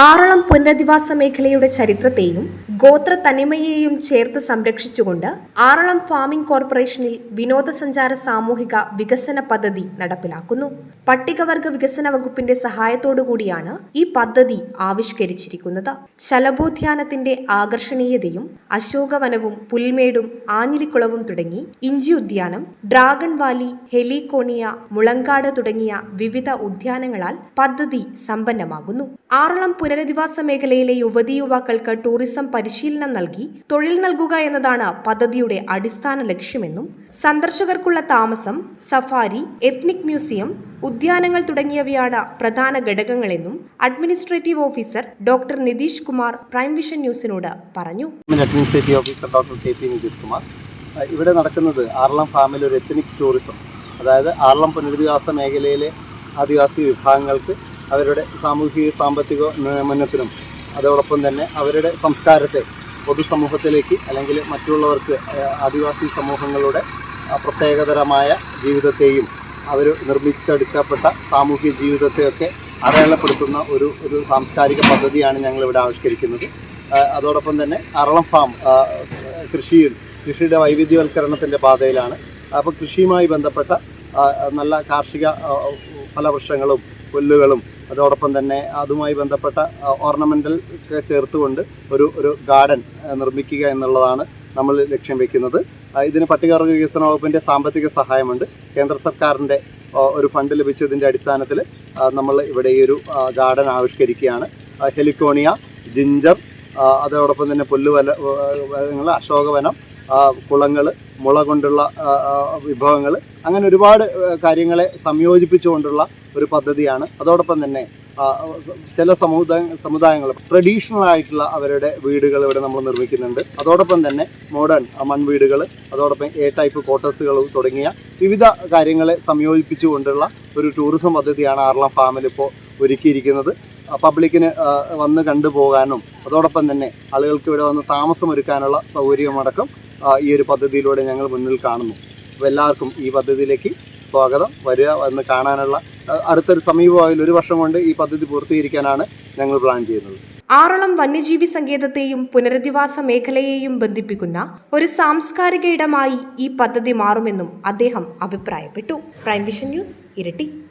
ആറളം പുനരധിവാസ മേഖലയുടെ ചരിത്രത്തെയും ഗോത്ര തനിമയെയും ചേർത്ത് സംരക്ഷിച്ചുകൊണ്ട് ആറളം ഫാമിംഗ് കോർപ്പറേഷനിൽ വിനോദസഞ്ചാര സാമൂഹിക വികസന പദ്ധതി നടപ്പിലാക്കുന്നു. പട്ടികവർഗ വികസന വകുപ്പിന്റെ സഹായത്തോടുകൂടിയാണ് ഈ പദ്ധതി ആവിഷ്കരിച്ചിരിക്കുന്നത്. ശലഭോദ്യാനത്തിന്റെ ആകർഷണീയതയും അശോകവനവും പുൽമേടും ആഞ്ഞിലിക്കുളവും തുടങ്ങി ഇഞ്ചി ഉദ്യാനം, ഡ്രാഗൺ വാലി, ഹെലികോണിയ, മുളങ്കാട് തുടങ്ങിയ വിവിധ ഉദ്യാനങ്ങളാൽ പദ്ധതി സമ്പന്നമാകുന്നു. ആറളം പുനരധിവാസ മേഖലയിലെ യുവതീയുവാക്കൾക്ക് ടൂറിസം പരിശീലനം നൽകി തൊഴിൽ നൽകുക എന്നതാണ് പദ്ധതിയുടെ അടിസ്ഥാന ലക്ഷ്യമെന്നും സന്ദർശകർക്കുള്ള താമസം, സഫാരി, എത്നിക് മ്യൂസിയം, ഉദ്യാനങ്ങൾ തുടങ്ങിയവയാണ് പ്രധാന ഘടകങ്ങളെന്നും administrative officer doctor Nitish Kumar prime vision ന്യൂസിനോട് പറഞ്ഞു. Administrative officer doctor K P. Nitish Kumar. ഇവിടെ നടക്കുന്നത് ആറളം ഫാമിൽ ഒരു എത്നിക് ടൂറിസം, അതായത് ആറളം പുനരധിവാസ മേഖലയിലെ ആദിവാസി വിഭാഗങ്ങൾക്ക് അവരുടെ സാമൂഹിക സാമ്പത്തിക ഉന്നമനത്തിനും അതോടൊപ്പം തന്നെ അവരുടെ സംസ്കാരത്തെ പൊതുസമൂഹത്തിലേക്ക് അല്ലെങ്കിൽ മറ്റുള്ളവർക്ക് ആദിവാസി സമൂഹങ്ങളുടെ പ്രത്യേകതരമായ ജീവിതത്തെയും അവർ നിർമ്മിച്ചെടുക്കപ്പെട്ട സാമൂഹിക ജീവിതത്തെയൊക്കെ അടയാളപ്പെടുത്തുന്ന ഒരു സാംസ്കാരിക പദ്ധതിയാണ് ഞങ്ങളിവിടെ ആവിഷ്കരിക്കുന്നത്. അതോടൊപ്പം തന്നെ ആറളം ഫാം കൃഷിയുടെ വൈവിധ്യവൽക്കരണത്തിൻ്റെ പാതയിലാണ്. അപ്പോൾ കൃഷിയുമായി ബന്ധപ്പെട്ട നല്ല കാർഷിക ഫലവൃക്ഷങ്ങളും പുല്ലുകളും അതോടൊപ്പം തന്നെ അതുമായി ബന്ധപ്പെട്ട ഓർണമെൻ്റൽ ചേർത്തുകൊണ്ട് ഒരു ഗാർഡൻ നിർമ്മിക്കുക എന്നുള്ളതാണ് നമ്മൾ ലക്ഷ്യം വയ്ക്കുന്നത്. ഇതിന് പട്ടികവർഗ വികസന വകുപ്പിൻ്റെ സാമ്പത്തിക സഹായമുണ്ട്. കേന്ദ്ര സർക്കാരിൻ്റെ ഒരു ഫണ്ട് ലഭിച്ചതിൻ്റെ അടിസ്ഥാനത്തിൽ നമ്മൾ ഇവിടെ ഈ ഒരു ഗാർഡൻ ആവിഷ്കരിക്കുകയാണ്. ഹെലികോണിയ, ജിഞ്ചർ, അതോടൊപ്പം തന്നെ പുല്ലുവനങ്ങൾ, അശോകവനം, കുളങ്ങൾ, മുള കൊണ്ടുള്ള വിഭവങ്ങൾ, അങ്ങനെ ഒരുപാട് കാര്യങ്ങളെ സംയോജിപ്പിച്ചുകൊണ്ടുള്ള ഒരു പദ്ധതിയാണ്. അതോടൊപ്പം തന്നെ ചില സമുദായങ്ങൾ ട്രഡീഷണൽ ആയിട്ടുള്ള അവരുടെ വീടുകൾ ഇവിടെ നമ്മൾ നിർമ്മിക്കുന്നുണ്ട്. അതോടൊപ്പം തന്നെ മോഡേൺ മൺവീടുകൾ, അതോടൊപ്പം എ ടൈപ്പ് ക്വാർട്ടേഴ്സുകൾ തുടങ്ങിയ വിവിധ കാര്യങ്ങളെ സംയോജിപ്പിച്ചുകൊണ്ടുള്ള ഒരു ടൂറിസം പദ്ധതിയാണ് ആറളം ഫാമിൽ ഇപ്പോൾ ഒരുക്കിയിരിക്കുന്നത്. പബ്ലിക്കിന് വന്ന് കണ്ടുപോകാനും അതോടൊപ്പം തന്നെ ആളുകൾക്ക് ഇവിടെ വന്ന് താമസമൊരുക്കാനുള്ള സൗകര്യമടക്കം ഈ ഒരു പദ്ധതിയിലൂടെ ഞങ്ങൾ മുന്നിൽ കാണുന്നു. അപ്പോൾ എല്ലാവർക്കും ഈ പദ്ധതിയിലേക്ക് സ്വാഗതം. വന്ന് കാണാനുള്ള അടുത്തൊരു സമീപമായാലും 1 വർഷം കൊണ്ട് ഈ പദ്ധതി പൂർത്തീകരിക്കാനാണ് ഞങ്ങൾ പ്ലാൻ ചെയ്യുന്നത്. ആറളം വന്യജീവി സങ്കേതത്തെയും പുനരധിവാസ മേഖലയെയും ബന്ധിപ്പിക്കുന്ന ഒരു സാംസ്കാരിക ഇടമായി ഈ പദ്ധതി മാറുമെന്നും അദ്ദേഹം അഭിപ്രായപ്പെട്ടു. Prime vision news, Iritty.